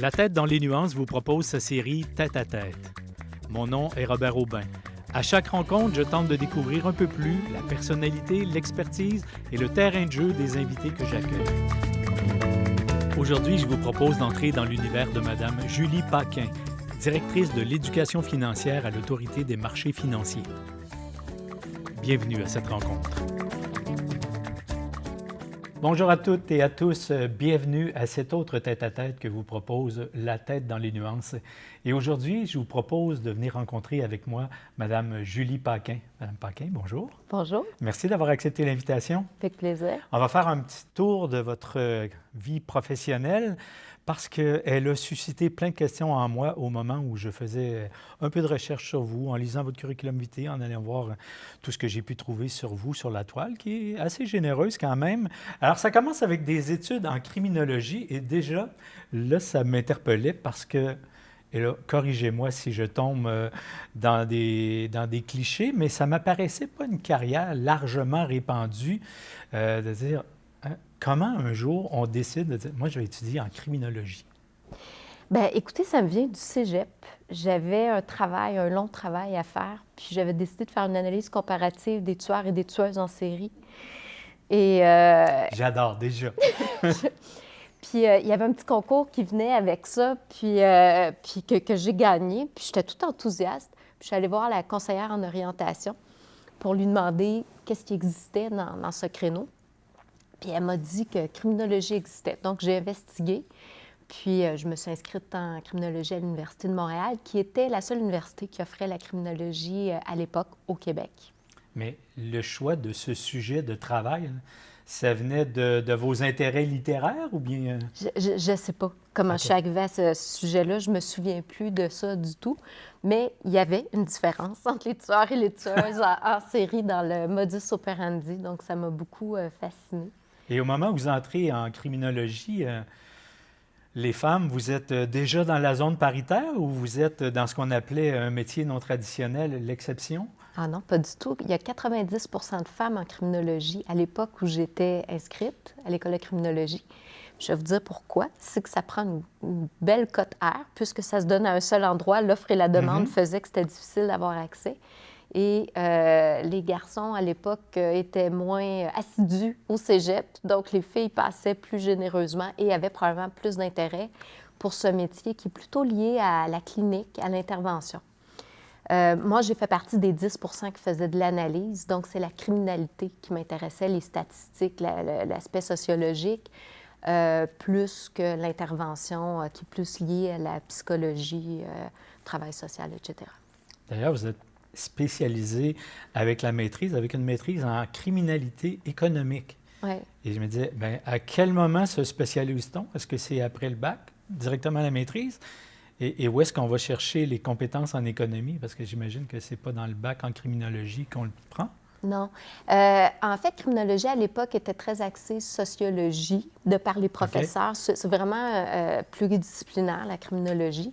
La tête dans les nuances vous propose sa série Tête à tête. Mon nom est Robert Aubin. À chaque rencontre, je tente de découvrir un peu plus la personnalité, l'expertise et le terrain de jeu des invités que j'accueille. Aujourd'hui, je vous propose d'entrer dans l'univers de Madame Julie Paquin, directrice de l'éducation financière à l'Autorité des marchés financiers. Bienvenue à cette rencontre. Bonjour à toutes et à tous, bienvenue à cet autre tête-à-tête que vous propose La tête dans les nuances. Et aujourd'hui, je vous propose de venir rencontrer avec moi Madame Julie Paquin. Madame Paquin, bonjour. Bonjour. Merci d'avoir accepté l'invitation. Avec plaisir. On va faire un petit tour de votre vie professionnelle parce qu'elle a suscité plein de questions en moi au moment où je faisais un peu de recherche sur vous, en lisant votre curriculum vitae, en allant voir tout ce que j'ai pu trouver sur vous, sur la toile, qui est assez généreuse quand même. Alors, ça commence avec des études en criminologie et déjà, là, ça m'interpellait parce que, et là, corrigez-moi si je tombe dans des clichés, mais ça ne m'apparaissait pas une carrière largement répandue de dire... Comment un jour on décide de dire « moi, je vais étudier en criminologie ». Bien, écoutez, ça me vient du cégep. J'avais un long travail à faire, puis j'avais décidé de faire une analyse comparative des tueurs et des tueuses en série. Et J'adore, déjà. Puis il y avait un petit concours qui venait avec ça, puis que j'ai gagné, puis j'étais toute enthousiaste. Puis je suis allée voir la conseillère en orientation pour lui demander qu'est-ce qui existait dans ce créneau. Puis elle m'a dit que criminologie existait. Donc, j'ai investigué. Puis, je me suis inscrite en criminologie à l'Université de Montréal, qui était la seule université qui offrait la criminologie à l'époque au Québec. Mais le choix de ce sujet de travail, ça venait de vos intérêts littéraires ou bien... Je ne sais pas comment je suis arrivée à ce sujet-là. Je ne me souviens plus de ça du tout. Mais il y avait une différence entre les tueurs et les tueuses en série dans le modus operandi. Donc, ça m'a beaucoup fascinée. Et au moment où vous entrez en criminologie, les femmes, vous êtes déjà dans la zone paritaire ou vous êtes dans ce qu'on appelait un métier non traditionnel, l'exception? Ah non, pas du tout. Il y a 90 de femmes en criminologie à l'époque où j'étais inscrite à l'École de criminologie. Je vais vous dire pourquoi. C'est que ça prend une belle cote R, puisque ça se donne à un seul endroit. L'offre et la demande faisaient que c'était difficile d'avoir accès. Et les garçons, à l'époque, étaient moins assidus au cégep. Donc, les filles passaient plus généreusement et avaient probablement plus d'intérêt pour ce métier qui est plutôt lié à la clinique, à l'intervention. Moi, j'ai fait partie des 10 qui faisaient de l'analyse. Donc, c'est la criminalité qui m'intéressait, les statistiques, l'aspect sociologique, plus que l'intervention qui est plus liée à la psychologie, travail social, etc. D'ailleurs, vous êtes spécialisée avec la maîtrise, avec une maîtrise en criminalité économique. Oui. Et je me disais, bien, à quel moment se spécialise-t-on? Est-ce que c'est après le bac, directement à la maîtrise? Et où est-ce qu'on va chercher les compétences en économie? Parce que j'imagine que ce n'est pas dans le bac en criminologie qu'on le prend. Non. En fait, criminologie, à l'époque, était très axée sociologie, de par les professeurs. Okay. C'est vraiment pluridisciplinaire, la criminologie.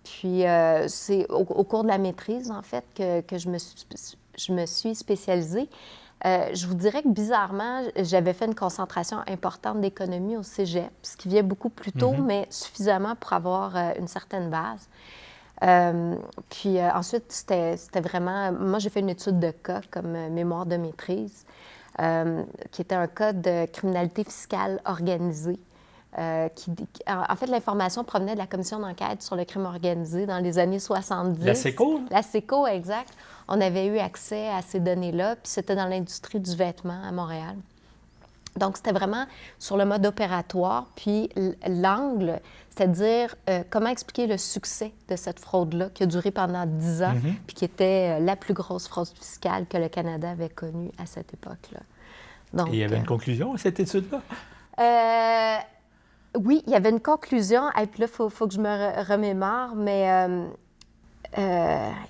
Puis, c'est au cours de la maîtrise, en fait, que je me suis spécialisée. Je vous dirais que, bizarrement, j'avais fait une concentration importante d'économie au cégep, ce qui vient beaucoup plus tôt, mais suffisamment pour avoir une certaine base. Puis ensuite, c'était vraiment... Moi, j'ai fait une étude de cas comme mémoire de maîtrise, qui était un cas de criminalité fiscale organisée. En fait, l'information provenait de la commission d'enquête sur le crime organisé dans les années 70. La SECO? La SECO, exact. On avait eu accès à ces données-là, puis c'était dans l'industrie du vêtement à Montréal. Donc, c'était vraiment sur le mode opératoire, puis l'angle, c'est-à-dire comment expliquer le succès de cette fraude-là qui a duré pendant 10 ans, puis qui était la plus grosse fraude fiscale que le Canada avait connue à cette époque-là. Donc, et il y avait une conclusion à cette étude-là? Oui, il y avait une conclusion. Et puis là, il faut que je me remémore, mais...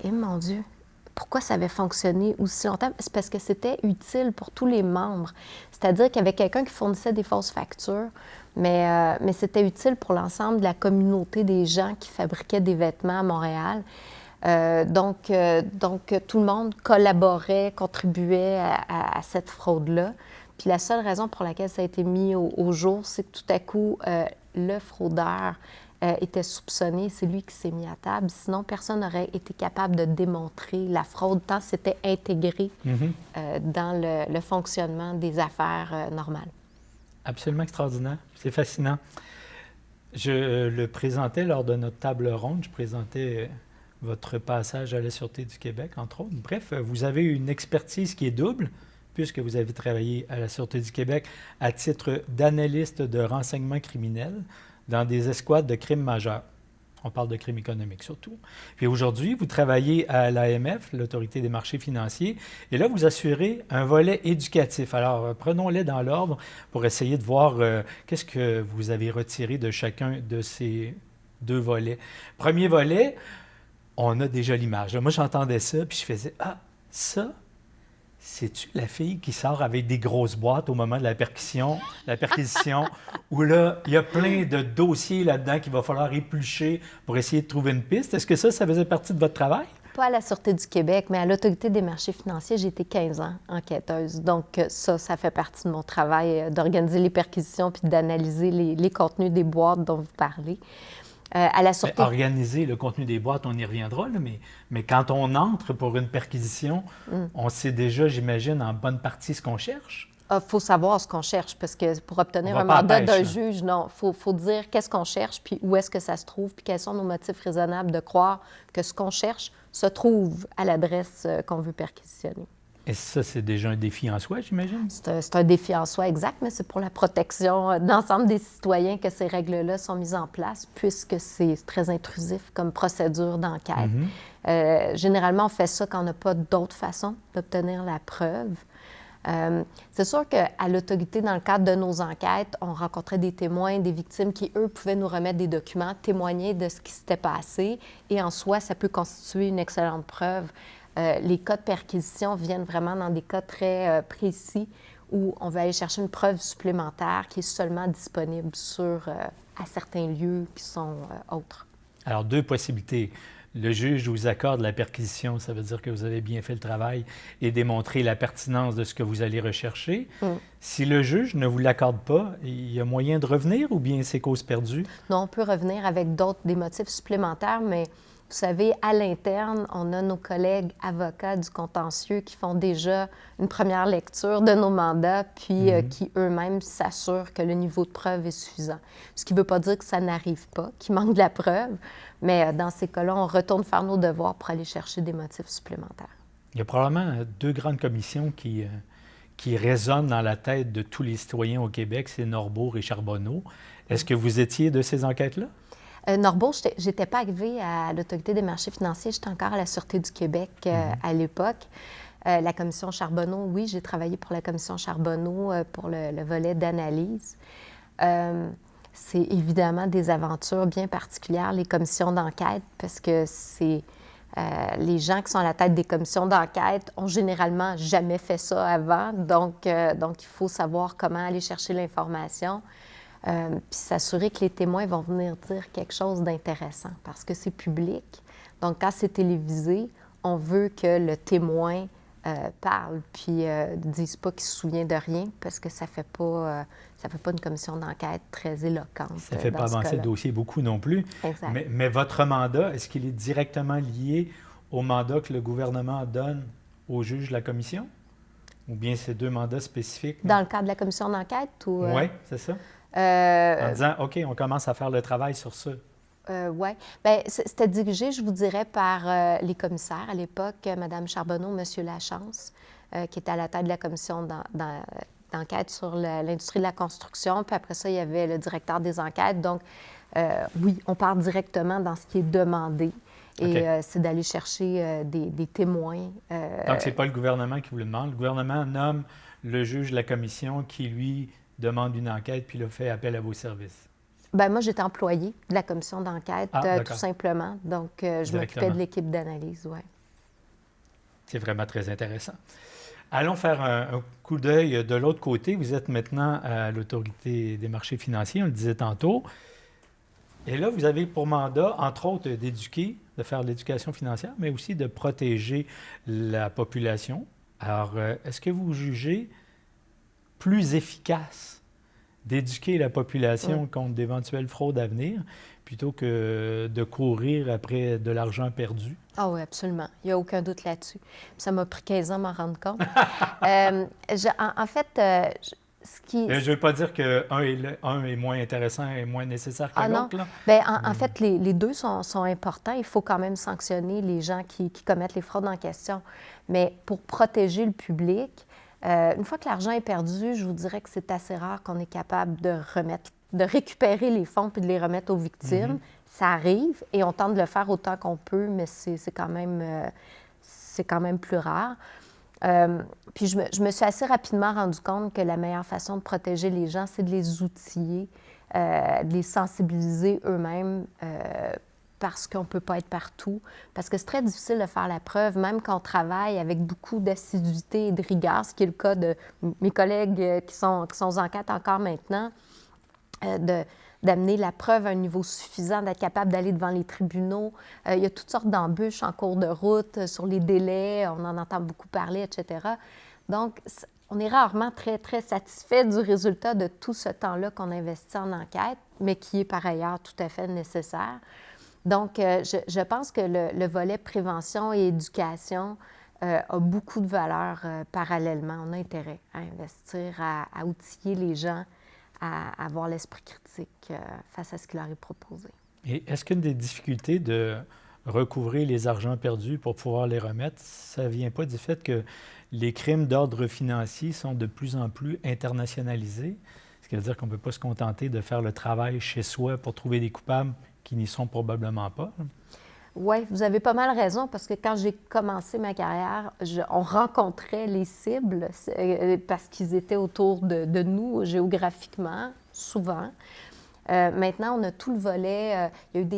mon Dieu! Pourquoi ça avait fonctionné aussi longtemps? C'est parce que c'était utile pour tous les membres. C'est-à-dire qu'il y avait quelqu'un qui fournissait des fausses factures, mais c'était utile pour l'ensemble de la communauté des gens qui fabriquaient des vêtements à Montréal. Donc, tout le monde collaborait, contribuait à cette fraude-là. Puis la seule raison pour laquelle ça a été mis au jour, c'est que tout à coup, le fraudeur était soupçonné, c'est lui qui s'est mis à table. Sinon, personne n'aurait été capable de démontrer la fraude tant c'était intégré dans le fonctionnement des affaires normales. Absolument extraordinaire. C'est fascinant. Je le présentais lors de notre table ronde. Je présentais votre passage à la Sûreté du Québec, entre autres. Bref, vous avez une expertise qui est double, puisque vous avez travaillé à la Sûreté du Québec à titre d'analyste de renseignement criminel dans des escouades de crimes majeurs. On parle de crimes économiques surtout. Puis aujourd'hui, vous travaillez à l'AMF, l'Autorité des marchés financiers, et là, vous assurez un volet éducatif. Alors, prenons-les dans l'ordre pour essayer de voir qu'est-ce que vous avez retiré de chacun de ces deux volets. Premier volet, on a déjà l'image. Moi, j'entendais ça, puis je faisais « Ah, ça, c'est-tu la fille qui sort avec des grosses boîtes au moment de la perquisition, où là, il y a plein de dossiers là-dedans qu'il va falloir éplucher pour essayer de trouver une piste? Est-ce que ça faisait partie de votre travail? Pas à la Sûreté du Québec, mais à l'Autorité des marchés financiers, j'ai été 15 ans enquêteuse. Donc ça fait partie de mon travail d'organiser les perquisitions puis d'analyser les contenus des boîtes dont vous parlez. À la Sûreté... Organiser le contenu des boîtes, on y reviendra, là, mais quand on entre pour une perquisition, on sait déjà, j'imagine, en bonne partie ce qu'on cherche. Il faut savoir ce qu'on cherche, parce que pour obtenir un mandat d'un juge, non, faut dire qu'est-ce qu'on cherche, puis où est-ce que ça se trouve, puis quels sont nos motifs raisonnables de croire que ce qu'on cherche se trouve à l'adresse qu'on veut perquisitionner. Et ça, c'est déjà un défi en soi, j'imagine? C'est un défi en soi, exact, mais c'est pour la protection de l'ensemble des citoyens que ces règles-là sont mises en place, puisque c'est très intrusif comme procédure d'enquête. Généralement, on fait ça quand on n'a pas d'autre façon d'obtenir la preuve. C'est sûr qu'à l'autorité, dans le cadre de nos enquêtes, on rencontrait des témoins, des victimes qui, eux, pouvaient nous remettre des documents, témoigner de ce qui s'était passé, et en soi, ça peut constituer une excellente preuve. Les cas de perquisition viennent vraiment dans des cas très précis où on va aller chercher une preuve supplémentaire qui est seulement disponible à certains lieux qui sont autres. Alors, deux possibilités. Le juge vous accorde la perquisition, ça veut dire que vous avez bien fait le travail et démontré la pertinence de ce que vous allez rechercher. Si le juge ne vous l'accorde pas, il y a moyen de revenir ou bien c'est cause perdue? Non, on peut revenir avec des motifs supplémentaires, mais vous savez, à l'interne, on a nos collègues avocats du contentieux qui font déjà une première lecture de nos mandats, puis qui eux-mêmes s'assurent que le niveau de preuve est suffisant. Ce qui ne veut pas dire que ça n'arrive pas, qu'il manque de la preuve, mais dans ces cas-là, on retourne faire nos devoirs pour aller chercher des motifs supplémentaires. Il y a probablement deux grandes commissions qui résonnent dans la tête de tous les citoyens au Québec, c'est Norbourg et Charbonneau. Est-ce que vous étiez de ces enquêtes-là? Norbourg, je n'étais pas arrivée à l'Autorité des marchés financiers, j'étais encore à la Sûreté du Québec à l'époque. La commission Charbonneau, oui, j'ai travaillé pour la commission Charbonneau pour le volet d'analyse. C'est évidemment des aventures bien particulières, les commissions d'enquête, parce que c'est les gens qui sont à la tête des commissions d'enquête ont généralement jamais fait ça avant, donc il faut savoir comment aller chercher l'information. Puis s'assurer que les témoins vont venir dire quelque chose d'intéressant parce que c'est public. Donc, quand c'est télévisé, on veut que le témoin parle puis ne dise pas qu'il se souvient de rien parce que ça fait pas une commission d'enquête très éloquente. Ça ne fait pas avancer le dossier beaucoup non plus. Exact. Mais votre mandat, est-ce qu'il est directement lié au mandat que le gouvernement donne au juge de la commission? Ou bien c'est deux mandats spécifiques? Dans le cadre de la commission d'enquête? Oui, c'est ça. En disant, OK, on commence à faire le travail sur ça. Oui. Bien, c'était dirigé, je vous dirais, par les commissaires à l'époque, Mme Charbonneau, M. Lachance, qui était à la tête de la commission d'enquête sur l'industrie de la construction. Puis après ça, il y avait le directeur des enquêtes. Donc, oui, on part directement dans ce qui est demandé. Et c'est d'aller chercher des témoins. Donc, ce n'est pas le gouvernement qui vous le demande. Le gouvernement nomme le juge de la commission qui, lui, demande une enquête, puis là, fait appel à vos services. Bien, moi, j'étais employée de la commission d'enquête, tout simplement. Donc, je m'occupais de l'équipe d'analyse, oui. C'est vraiment très intéressant. Allons faire un coup d'œil de l'autre côté. Vous êtes maintenant à l'Autorité des marchés financiers, on le disait tantôt. Et là, vous avez pour mandat, entre autres, d'éduquer, de faire de l'éducation financière, mais aussi de protéger la population. Alors, est-ce que vous jugez plus efficace d'éduquer la population Oui. contre d'éventuelles fraudes à venir, plutôt que de courir après de l'argent perdu. Ah oui, absolument. Il n'y a aucun doute là-dessus. Ça m'a pris 15 ans à m'en rendre compte. En fait, ce qui... Je ne veux pas dire qu'un est moins intéressant et moins nécessaire que Ah non. l'autre, là. Bien, en Mais fait, les deux sont importants. Il faut quand même sanctionner les gens qui commettent les fraudes en question. Mais pour protéger le public, une fois que l'argent est perdu, je vous dirais que c'est assez rare qu'on est capable de récupérer les fonds puis de les remettre aux victimes. Ça arrive et on tente de le faire autant qu'on peut, mais c'est quand même plus rare. Puis je me suis assez rapidement rendu compte que la meilleure façon de protéger les gens, c'est de les outiller, de les sensibiliser eux-mêmes, parce qu'on ne peut pas être partout, parce que c'est très difficile de faire la preuve, même quand on travaille avec beaucoup d'assiduité et de rigueur, ce qui est le cas de mes collègues qui sont aux enquêtes encore maintenant, d'amener la preuve à un niveau suffisant, d'être capable d'aller devant les tribunaux. Il y a toutes sortes d'embûches en cours de route sur les délais, on en entend beaucoup parler, etc. Donc, on est rarement très, très satisfait du résultat de tout ce temps-là qu'on investit en enquête, mais qui est par ailleurs tout à fait nécessaire. Donc, je pense que le volet prévention et éducation a beaucoup de valeur parallèlement. On a intérêt à investir, à outiller les gens à avoir l'esprit critique face à ce qui leur est proposé. Et est-ce qu'une des difficultés de recouvrer les argents perdus pour pouvoir les remettre, ça ne vient pas du fait que les crimes d'ordre financier sont de plus en plus internationalisés? Ce qui veut dire qu'on ne peut pas se contenter de faire le travail chez soi pour trouver des coupables qui n'y sont probablement pas. Oui, vous avez pas mal raison, parce que quand j'ai commencé ma carrière, on rencontrait les cibles parce qu'ils étaient autour de nous géographiquement, souvent. Maintenant, on a tout le volet. Il y a eu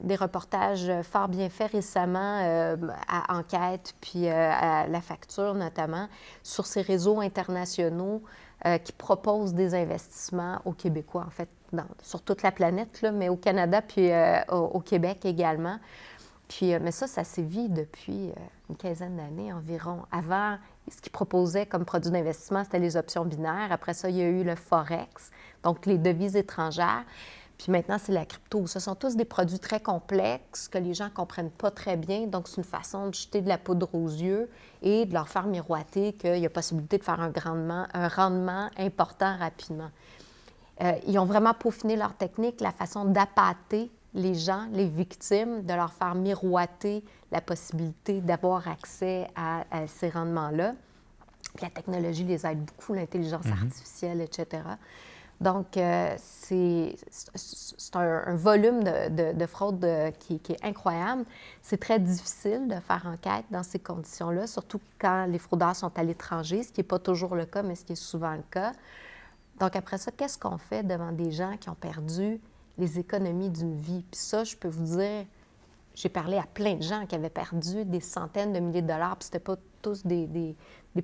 des reportages fort bien faits récemment à Enquête, puis à La Facture notamment, sur ces réseaux internationaux qui proposent des investissements aux Québécois, en fait, sur toute la planète, là, mais au Canada puis au Québec également. Puis, mais ça sévit depuis une quinzaine d'années environ. Avant, ce qu'ils proposaient comme produit d'investissement, c'était les options binaires. Après ça, il y a eu le Forex, donc les devises étrangères. Puis maintenant, c'est la crypto. Ce sont tous des produits très complexes que les gens ne comprennent pas très bien. Donc, c'est une façon de jeter de la poudre aux yeux et de leur faire miroiter qu'il y a possibilité de faire un rendement important rapidement. Ils ont vraiment peaufiné leur technique, la façon d'appâter les gens, les victimes, de leur faire miroiter la possibilité d'avoir accès à ces rendements-là. Puis la technologie les aide beaucoup, l'intelligence artificielle, etc. Donc, c'est un volume de fraude qui est incroyable. C'est très difficile de faire enquête dans ces conditions-là, surtout quand les fraudeurs sont à l'étranger, ce qui n'est pas toujours le cas, mais ce qui est souvent le cas. Donc, après ça, qu'est-ce qu'on fait devant des gens qui ont perdu les économies d'une vie? Puis ça, je peux vous dire, j'ai parlé à plein de gens qui avaient perdu des centaines de milliers de dollars, puis c'était pas tous des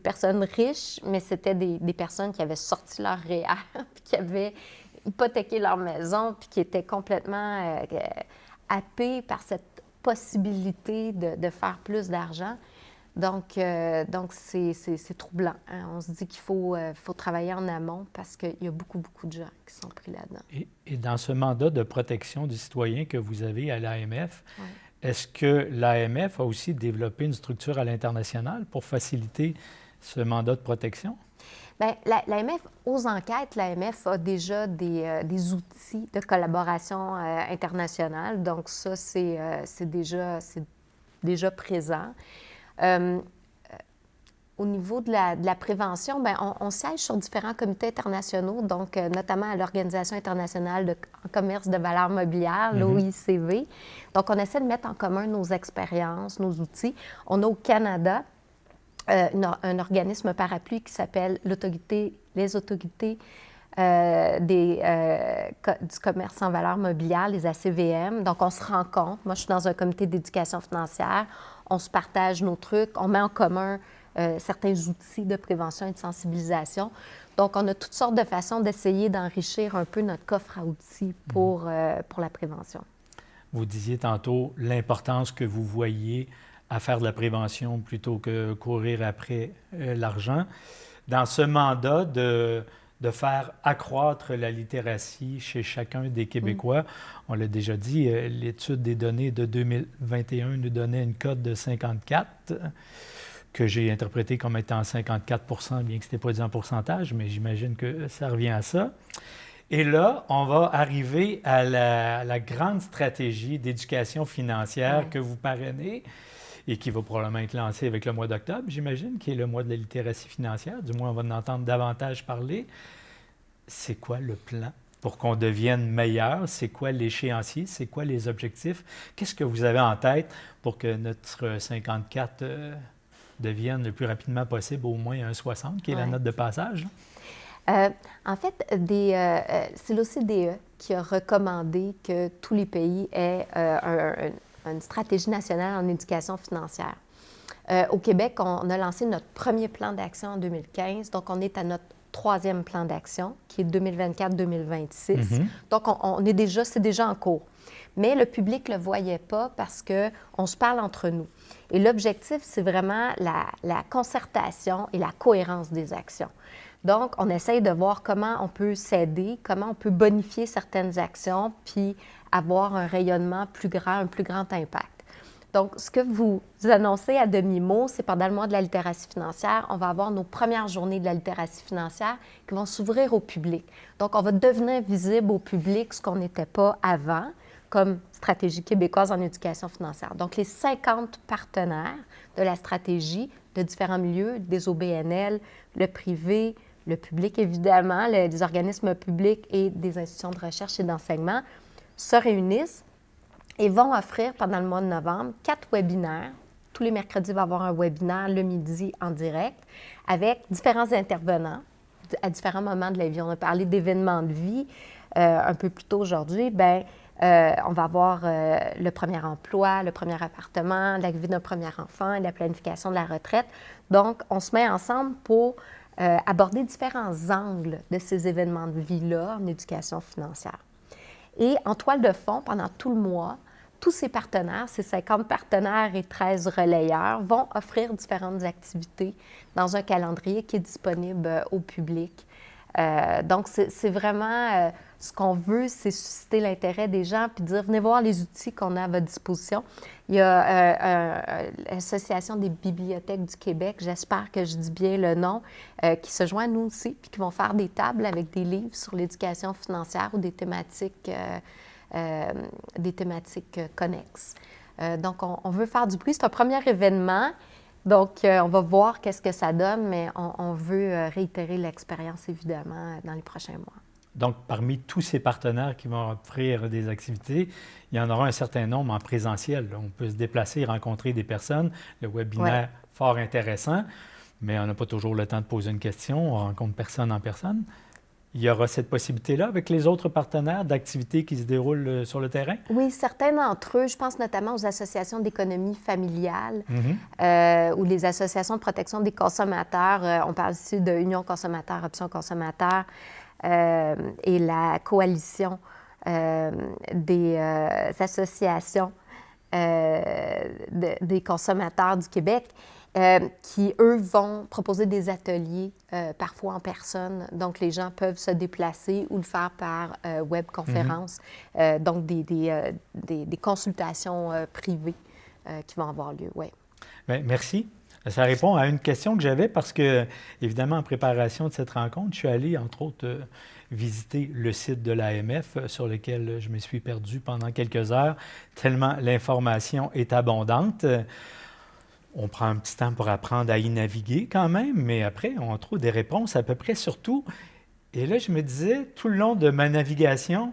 personnes riches, mais c'était des personnes qui avaient sorti leur REER, puis qui avaient hypothéqué leur maison, puis qui étaient complètement happées par cette possibilité de faire plus d'argent. Donc c'est troublant. Hein? On se dit qu'il faut travailler en amont parce qu'il y a beaucoup, beaucoup de gens qui sont pris là-dedans. Et dans ce mandat de protection du citoyen que vous avez à l'AMF, Ouais. est-ce que l'AMF a aussi développé une structure à l'international pour faciliter ce mandat de protection? Bien, l'AMF, aux enquêtes, l'AMF a déjà des outils de collaboration internationale. Donc ça, c'est déjà présent. Au niveau de la prévention, bien, on siège sur différents comités internationaux, donc notamment à l'Organisation internationale en commerce de valeurs mobilières, l'OICV. Donc, on essaie de mettre en commun nos expériences, nos outils. On a au Canada un organisme parapluie qui s'appelle les autorités du commerce en valeurs mobilières, les ACVM. Donc, on se rencontre. Moi, je suis dans un comité d'éducation financière. On se partage nos trucs. On met en commun certains outils de prévention et de sensibilisation. Donc, on a toutes sortes de façons d'essayer d'enrichir un peu notre coffre à outils pour la prévention. Vous disiez tantôt l'importance que vous voyez à faire de la prévention plutôt que courir après l'argent. Dans ce mandat de de faire accroître la littératie chez chacun des Québécois. On l'a déjà dit, l'étude des données de 2021 nous donnait une cote de 54, que j'ai interprété comme étant 54 bien que ce n'était pas dit en pourcentage, mais j'imagine que ça revient à ça. Et là, on va arriver à la grande stratégie d'éducation financière que vous parrainez et qui va probablement être lancée avec le mois d'octobre, j'imagine, qui est le mois de la littératie financière. Du moins, on va en entendre davantage parler. C'est quoi le plan pour qu'on devienne meilleur? C'est quoi l'échéancier? C'est quoi les objectifs? Qu'est-ce que vous avez en tête pour que notre 54 devienne le plus rapidement possible au moins un 60, qui est la note de passage? En fait, c'est l'OCDE qui a recommandé que tous les pays aient une stratégie nationale en éducation financière. Au Québec, on a lancé notre premier plan d'action en 2015, donc on est à notre troisième plan d'action, qui est 2024-2026. Donc, c'est déjà en cours. Mais le public ne le voyait pas parce qu'on se parle entre nous. Et l'objectif, c'est vraiment la concertation et la cohérence des actions. Donc, on essaye de voir comment on peut s'aider, comment on peut bonifier certaines actions, puis avoir un rayonnement plus grand, un plus grand impact. Donc, ce que vous annoncez à demi-mot, c'est pendant le mois de la littératie financière, on va avoir nos premières journées de la littératie financière qui vont s'ouvrir au public. Donc, on va devenir visible au public, ce qu'on n'était pas avant, comme stratégie québécoise en éducation financière. Donc, les 50 partenaires de la stratégie de différents milieux, des OBNL, le privé, le public, évidemment, les organismes publics et des institutions de recherche et d'enseignement, se réunissent et vont offrir pendant le mois de novembre 4 webinaires. Tous les mercredis, il va y avoir un webinaire le midi en direct avec différents intervenants à différents moments de la vie. On a parlé d'événements de vie un peu plus tôt aujourd'hui. On va avoir le premier emploi, le premier appartement, l'arrivée d'un premier enfant et la planification de la retraite. Donc, on se met ensemble pour aborder différents angles de ces événements de vie-là en éducation financière. Et en toile de fond, pendant tout le mois, tous ces partenaires, ces 50 partenaires et 13 relayeurs, vont offrir différentes activités dans un calendrier qui est disponible au public. Donc, c'est vraiment ce qu'on veut, c'est susciter l'intérêt des gens puis dire, venez voir les outils qu'on a à votre disposition. Il y a l'Association des bibliothèques du Québec, j'espère que je dis bien le nom, qui se joint à nous aussi puis qui vont faire des tables avec des livres sur l'éducation financière ou des thématiques connexes. Donc, on veut faire du bruit. C'est un premier événement. Donc, on va voir qu'est-ce que ça donne, mais on veut réitérer l'expérience, évidemment, dans les prochains mois. Donc, parmi tous ces partenaires qui vont offrir des activités, il y en aura un certain nombre en présentiel. On peut se déplacer, rencontrer des personnes. Le webinaire, fort intéressant, mais on n'a pas toujours le temps de poser une question. On rencontre personne en personne. Il y aura cette possibilité-là avec les autres partenaires d'activités qui se déroulent sur le terrain? Oui, certains d'entre eux, je pense notamment aux associations d'économie familiale ou les associations de protection des consommateurs. On parle ici de Union consommateur, Option consommateur et la coalition des associations des consommateurs du Québec. Qui, eux, vont proposer des ateliers, parfois en personne. Donc, les gens peuvent se déplacer ou le faire par webconférence. Donc, des consultations privées qui vont avoir lieu, oui. Bien, merci. Ça répond à une question que j'avais parce que, évidemment, en préparation de cette rencontre, je suis allé, entre autres, visiter le site de l'AMF sur lequel je me suis perdu pendant quelques heures, tellement l'information est abondante. On prend un petit temps pour apprendre à y naviguer quand même, mais après, on trouve des réponses à peu près sur tout. Et là, je me disais, tout le long de ma navigation,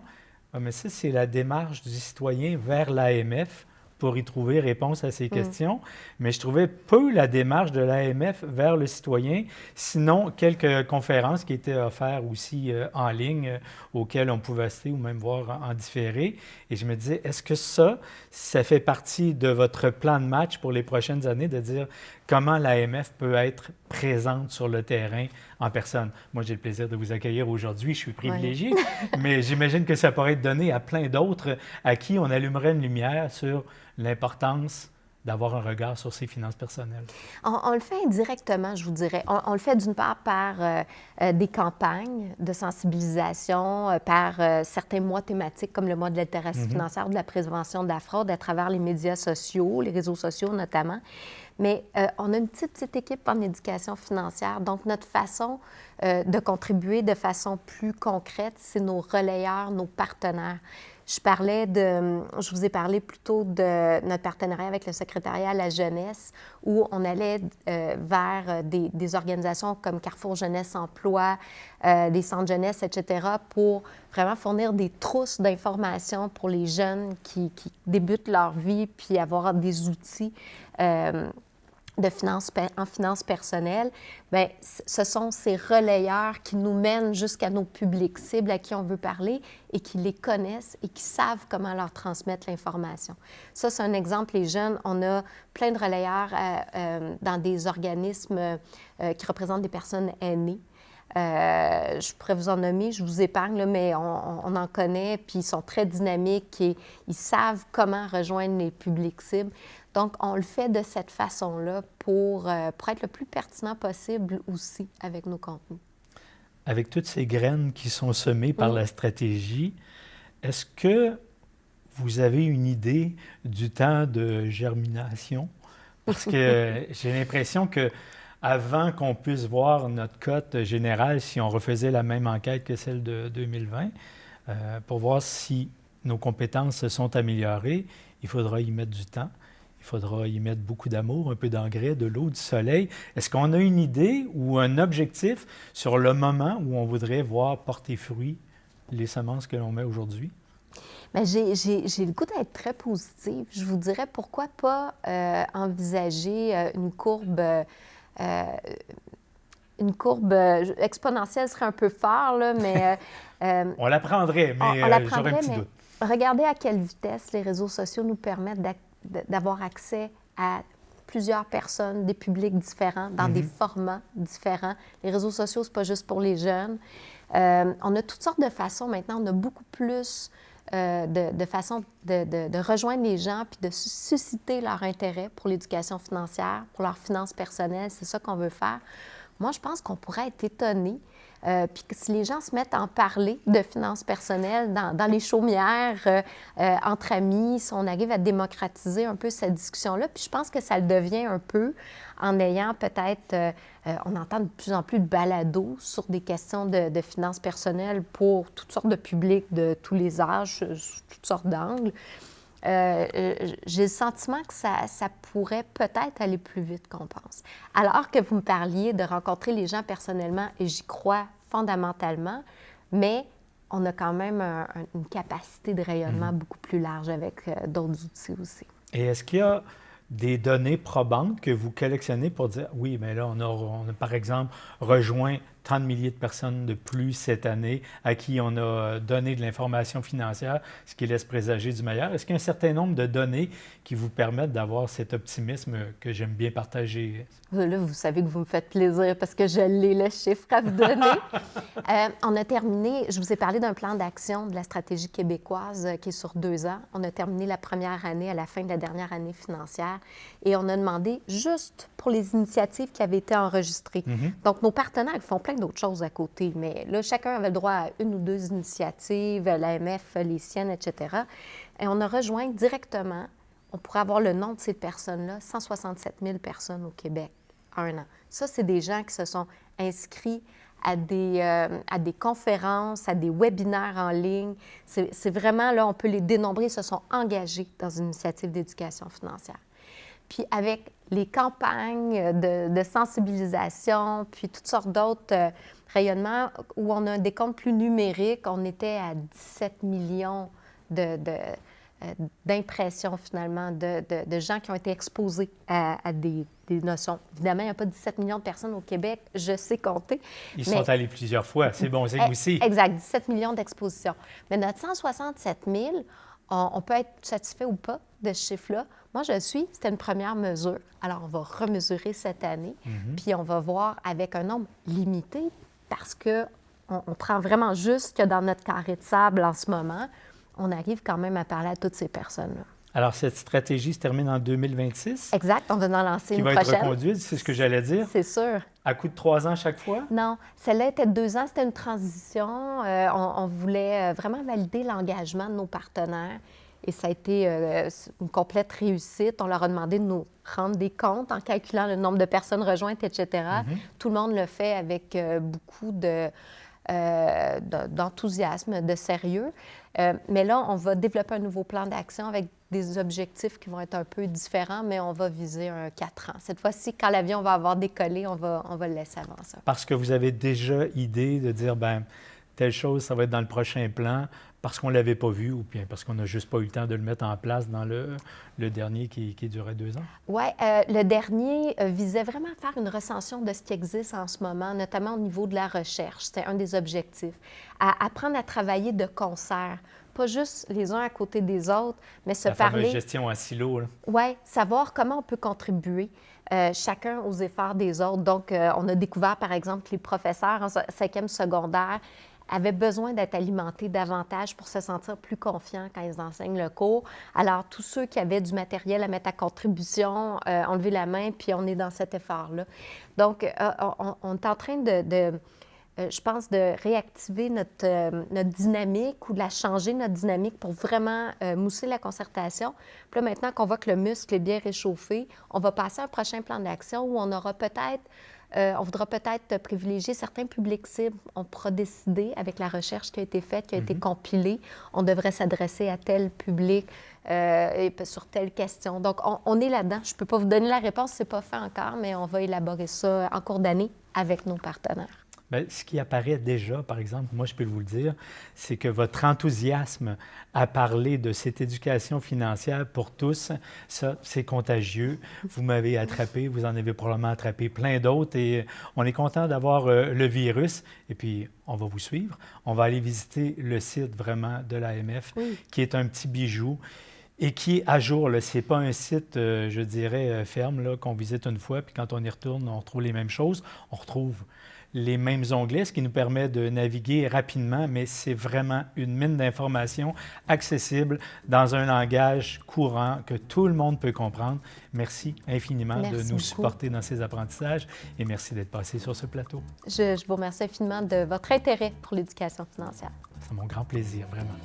mais ça, c'est la démarche du citoyen vers l'AMF pour y trouver réponse à ces questions. Mais je trouvais peu la démarche de l'AMF vers le citoyen, sinon quelques conférences qui étaient offertes aussi en ligne, auxquelles on pouvait assister ou même voir en différé. Et je me disais, est-ce que ça fait partie de votre plan de match pour les prochaines années, de dire comment l'AMF peut être présente sur le terrain en personne? Moi, j'ai le plaisir de vous accueillir aujourd'hui, je suis privilégié, mais j'imagine que ça pourrait être donné à plein d'autres à qui on allumerait une lumière sur l'importance d'avoir un regard sur ses finances personnelles? On le fait indirectement, je vous dirais. On le fait d'une part par des campagnes de sensibilisation, par certains mois thématiques comme le mois de littératie financière ou de la prévention de la fraude à travers les médias sociaux, les réseaux sociaux notamment. Mais on a une petite équipe en éducation financière. Donc, notre façon de contribuer de façon plus concrète, c'est nos relayeurs, nos partenaires. Je vous ai parlé plutôt de notre partenariat avec le secrétariat à la jeunesse, où on allait vers des organisations comme Carrefour Jeunesse Emploi, des centres jeunesse, etc., pour vraiment fournir des trousses d'informations pour les jeunes qui débutent leur vie, puis avoir des outils en finances personnelles. Bien, ce sont ces relayeurs qui nous mènent jusqu'à nos publics cibles à qui on veut parler et qui les connaissent et qui savent comment leur transmettre l'information. Ça, c'est un exemple. Les jeunes, on a plein de relayeurs dans des organismes qui représentent des personnes aînées. Je pourrais vous en nommer, je vous épargne, là, mais on en connaît, puis ils sont très dynamiques et ils savent comment rejoindre les publics cibles. Donc, on le fait de cette façon-là pour être le plus pertinent possible aussi avec nos contenus. Avec toutes ces graines qui sont semées par la stratégie, est-ce que vous avez une idée du temps de germination? Parce que j'ai l'impression que avant qu'on puisse voir notre cote générale, si on refaisait la même enquête que celle de 2020, pour voir si nos compétences se sont améliorées, il faudra y mettre du temps. Il faudra y mettre beaucoup d'amour, un peu d'engrais, de l'eau, du soleil. Est-ce qu'on a une idée ou un objectif sur le moment où on voudrait voir porter fruit les semences que l'on met aujourd'hui? Bien, j'ai le goût d'être très positive. Je vous dirais pourquoi pas envisager une courbe exponentielle serait un peu fort, là, mais... on l'apprendrait, mais j'aurais un petit doute. Regardez à quelle vitesse les réseaux sociaux nous permettent d'avoir accès à plusieurs personnes, des publics différents, dans des formats différents. Les réseaux sociaux, ce n'est pas juste pour les jeunes. On a toutes sortes de façons maintenant. On a beaucoup plus de façons de rejoindre les gens puis de susciter leur intérêt pour l'éducation financière, pour leurs finances personnelles. C'est ça qu'on veut faire. Moi, je pense qu'on pourrait être étonné. Puis que si les gens se mettent à en parler de finances personnelles dans les chaumières, entre amis, si on arrive à démocratiser un peu cette discussion-là, puis je pense que ça le devient un peu en ayant peut-être, on entend de plus en plus de balados sur des questions de finances personnelles pour toutes sortes de publics de tous les âges, sous toutes sortes d'angles. J'ai le sentiment que ça pourrait peut-être aller plus vite qu'on pense. Alors que vous me parliez de rencontrer les gens personnellement, et j'y crois fondamentalement, mais on a quand même une capacité de rayonnement beaucoup plus large avec d'autres outils aussi. Et est-ce qu'il y a des données probantes que vous collectionnez pour dire, oui, mais là, on a par exemple rejoint tant de milliers de personnes de plus cette année à qui on a donné de l'information financière, ce qui laisse présager du meilleur. Est-ce qu'il y a un certain nombre de données qui vous permettent d'avoir cet optimisme que j'aime bien partager? Là, vous savez que vous me faites plaisir parce que je l'ai, le chiffre à vous donner. On a terminé, je vous ai parlé d'un plan d'action de la stratégie québécoise qui est sur 2 ans. On a terminé la première année à la fin de la dernière année financière et on a demandé juste pour les initiatives qui avaient été enregistrées. Donc, nos partenaires font plein d'autres choses à côté, mais là, chacun avait le droit à 1 ou 2 initiatives, l'AMF, les siennes, etc. Et on a rejoint directement, on pourrait avoir le nom de ces personnes-là, 167 000 personnes au Québec en 1 an. Ça, c'est des gens qui se sont inscrits à des conférences, à des webinaires en ligne. C'est vraiment, là, on peut les dénombrer, ils se sont engagés dans une initiative d'éducation financière. Puis avec les campagnes de sensibilisation, puis toutes sortes d'autres rayonnements où on a un décompte plus numérique, on était à 17 millions d'impressions finalement, de gens qui ont été exposés à des notions. Évidemment, il n'y a pas 17 millions de personnes au Québec, je sais compter. Ils sont allés plusieurs fois, c'est bon, c'est aussi. Exact, 17 millions d'expositions. Mais notre 167 000, on peut être satisfait ou pas de ce chiffre-là. Moi, c'était une première mesure. Alors, on va remesurer cette année, puis on va voir avec un nombre limité parce qu'on prend vraiment juste que dans notre carré de sable en ce moment, on arrive quand même à parler à toutes ces personnes-là. Alors, cette stratégie se termine en 2026, Exact, on va en lancer qui une va être prochaine. reconduite, c'est ce que j'allais dire, C'est sûr. à coup de 3 ans chaque fois? Non, celle-là était de 2 ans, c'était une transition. On voulait vraiment valider l'engagement de nos partenaires et ça a été une complète réussite. On leur a demandé de nous rendre des comptes en calculant le nombre de personnes rejointes, etc. Tout le monde le fait avec beaucoup d'enthousiasme, de sérieux. Mais là, on va développer un nouveau plan d'action avec des objectifs qui vont être un peu différents, mais on va viser un 4 ans. Cette fois-ci, quand l'avion va avoir décollé, on va le laisser avancer. Parce que vous avez déjà idée de dire, bien, telle chose, ça va être dans le prochain plan, parce qu'on ne l'avait pas vu ou bien parce qu'on n'a juste pas eu le temps de le mettre en place dans le dernier qui durait 2 ans? Oui, le dernier visait vraiment à faire une recension de ce qui existe en ce moment, notamment au niveau de la recherche. C'était un des objectifs. À apprendre à travailler de concert, pas juste les uns à côté des autres, mais se La parler. fameuse gestion en silo, là. Oui, savoir comment on peut contribuer chacun aux efforts des autres. Donc, on a découvert, par exemple, que les professeurs en 5e secondaire avaient besoin d'être alimentés davantage pour se sentir plus confiants quand ils enseignent le cours. Alors, tous ceux qui avaient du matériel à mettre à contribution ont levé la main, puis on est dans cet effort-là. Donc, on est en train je pense, de réactiver notre dynamique ou de la changer, notre dynamique, pour vraiment mousser la concertation. Puis là, maintenant qu'on voit que le muscle est bien réchauffé, on va passer à un prochain plan d'action où on aura peut-être, on voudra peut-être privilégier certains publics cibles. On pourra décider, avec la recherche qui a été faite, qui a été compilée, on devrait s'adresser à tel public et sur telle question. Donc, on est là-dedans. Je ne peux pas vous donner la réponse, ce n'est pas fait encore, mais on va élaborer ça en cours d'année avec nos partenaires. Bien, ce qui apparaît déjà, par exemple, moi je peux vous le dire, c'est que votre enthousiasme à parler de cette éducation financière pour tous, ça, c'est contagieux. Vous m'avez attrapé, vous en avez probablement attrapé plein d'autres et on est content d'avoir le virus. Et puis, on va vous suivre. On va aller visiter le site vraiment de l'AMF, qui est un petit bijou. Et qui est à jour. Ce n'est pas un site, je dirais, ferme, là, qu'on visite une fois, puis quand on y retourne, on retrouve les mêmes choses. On retrouve les mêmes onglets, ce qui nous permet de naviguer rapidement, mais c'est vraiment une mine d'informations accessible dans un langage courant que tout le monde peut comprendre. Merci infiniment de nous supporter dans ces apprentissages et merci d'être passé sur ce plateau. Je vous remercie infiniment de votre intérêt pour l'éducation financière. C'est mon grand plaisir, vraiment.